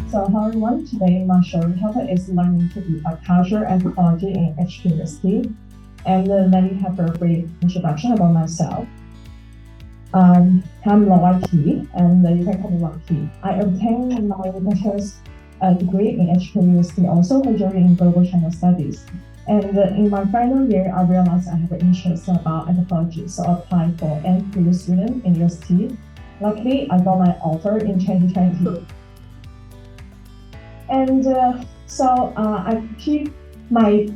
So hello everyone, today my sharing topic is learning to be a culture anthropology in HKUST. And let me have a brief introduction about myself. I'm Loy and you can call me Loy. I obtained my bachelor's degree in HKUST, also majoring in global China studies. And in my final year, I realized I have an interest about anthropology, so I applied for MPhil student in UST. Luckily, I got my offer in 2020. And I keep my,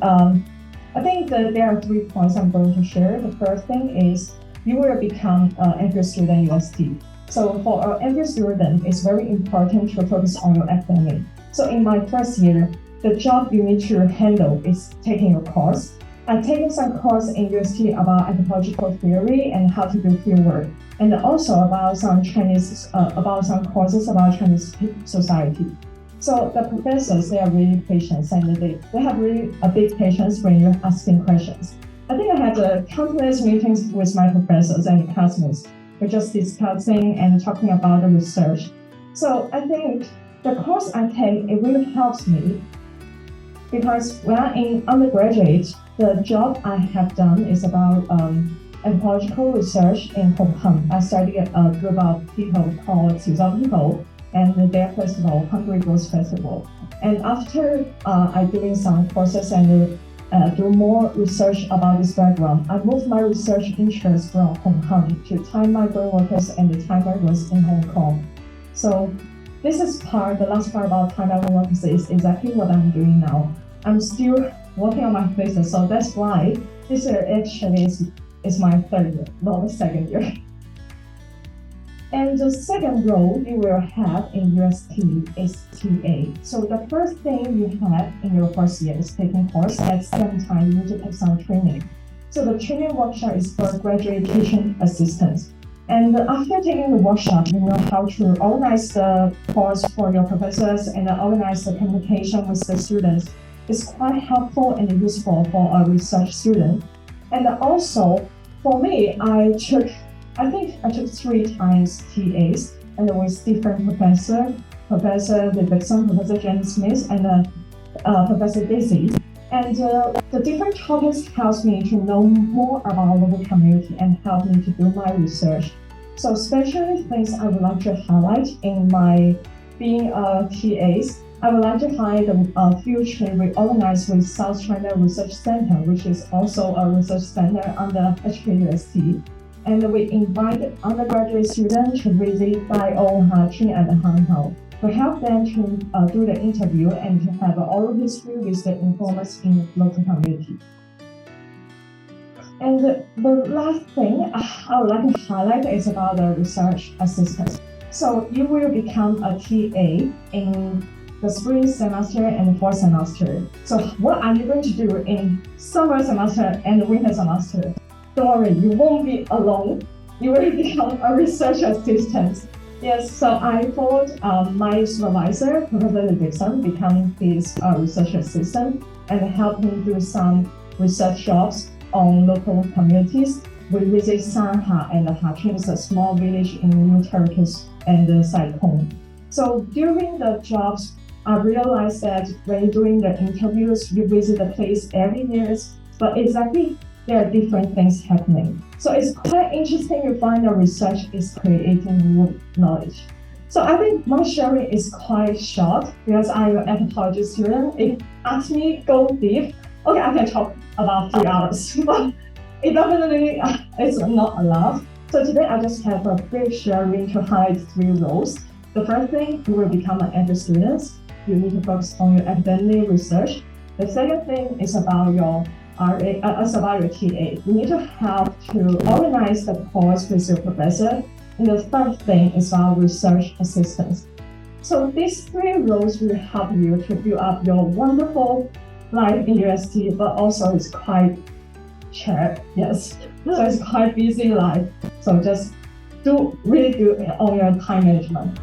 I think that there are 3 points I'm going to share. The first thing is you will become an MPhil student UST. So for an MPhil student, it's very important to focus on your academic. So in my first year, the job you need to handle is taking your course. I'm taking some course in UST about anthropological theory and how to do fieldwork, and also about some Chinese, about some courses about Chinese society. So the professors, they are really patient, and they have really a big patience when you're asking questions. I think I had countless meetings with my professors and classmates. We're just discussing and talking about the research. So I think the course I take, it really helps me because when I'm in undergraduate, the job I have done is about anthropological research in Hong Kong. I studied a group of people called People and their festival, Hungry Ghost Festival. And after I doing some courses and do more research about this background, I moved my research interest from Hong Kong to Thai migrant workers and the Thai migrants in Hong Kong. So this is the last part about Thai migrant workers is exactly what I'm doing now. I'm still working on my thesis, so that's why this year actually is my third year, not the second year. And the second role you will have in UST is TA. So the first thing you have in your first year is taking course. At the same time, you need to take some training. So the training workshop is for graduate teaching assistants. And after taking the workshop, you know how to organize the course for your professors and organize the communication with the students. It's quite helpful and useful for a research student. And also, for me, I think I took 3 times TAs and with different Professor Davidson, Professor James Smith, and Professor Daisy. And the different topics helps me to know more about local community and help me to do my research. So especially things I would like to highlight in my being TAs, I would like to highlight the field trip we organized with South China Research Center, which is also a research center under HKUST. And we invited undergraduate students to visit Daiou, Haching, and Hanhao to help them to do the interview and to have an oral history with the informers in the local community. And the last thing I would like to highlight is about the research assistant. So you will become a TA in the spring semester and the fall semester. So what are you going to do in summer semester and the winter semester? Don't worry, you won't be alone. You will become a research assistant. Yes, so I followed my supervisor, Professor Davidson, become his research assistant and help him do some research jobs on local communities. We visit Sanha and Haching, a small village in New Turkish and Saikong. So during the jobs, I realized that when doing the interviews, you visit the place every year, but exactly there are different things happening. So it's quite interesting to find that research is creating new knowledge. So I think my sharing is quite short because I'm an anthropology student. If ask me go deep, okay, I can talk about 3 hours, but it definitely is not enough. So today I just have a brief sharing to highlight 3 roles. The first thing, you will become an MPhil student. You need to focus on your academic research. The second thing is about your TA. You need to help to organize the course with your professor. And the third thing is about research assistance. So these 3 roles will help you to build up your wonderful life in UST, but also it's quite shared, yes. So it's quite busy life. So just really do on your time management.